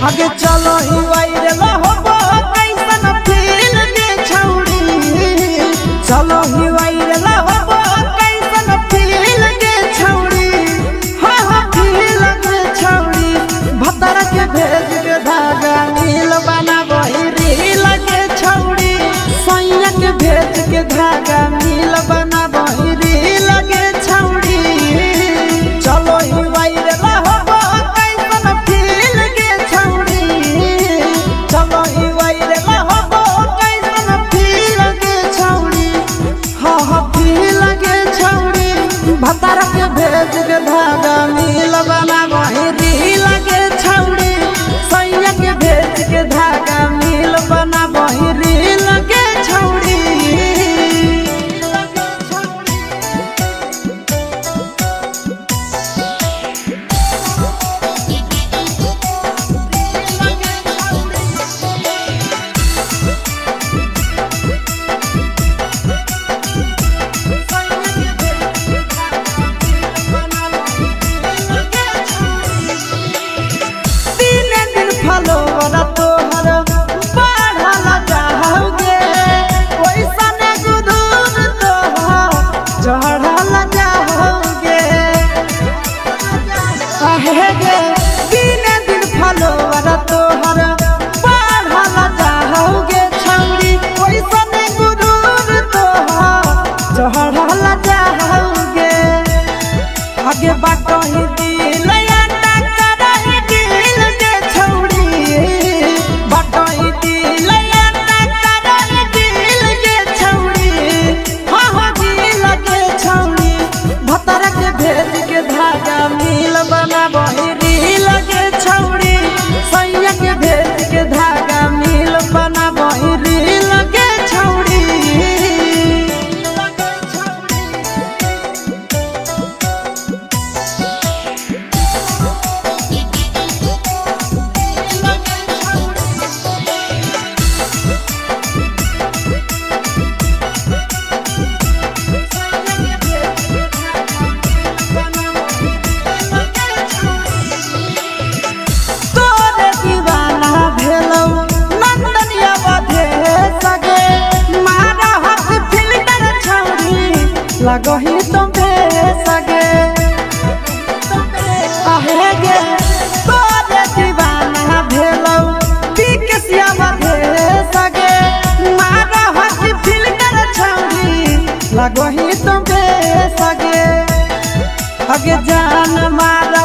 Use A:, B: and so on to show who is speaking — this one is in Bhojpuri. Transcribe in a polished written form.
A: आगे चलो ही वायरल होबो कैसन फील के छौड़ी चलो ही वायरल होबो कैसन फील के छौड़ी हां हां फील के छौड़ी भतर के भेज के धागा नील बनाबो रील के छौड़ी सैया के भेज के धागा नील बनाबो रील के छौड़ी चलो ही वायरल होबो कैसन फील के छौड़ी चलो ही वायरल होबो कैसन फील के छौड़ी हां हां फील के छौड़ी भतर के भेज के धागा नील बनाबो रील के छौड़ी सैया के भेज के धागा नील बनाबो रील के छौड़ी फलोरा तोहर बढ़ल जाओगे ओइसन गुदूर तोहर चढ़ल जाओगे आहे गे दिन दिन फलोरा तोहर बढ़ल जाओगे छौड़ी ओइसन गुदूर तोहर चढ़ल जाओगे आगे बाटो ही दिल लगही तुम्हे सगे आहे गे तोरे दीवाना भेलौ बिकसिया बधे सगे मारा हसी फिल्टर छौड़ी लगही तुम्हे सगे अगे जान मार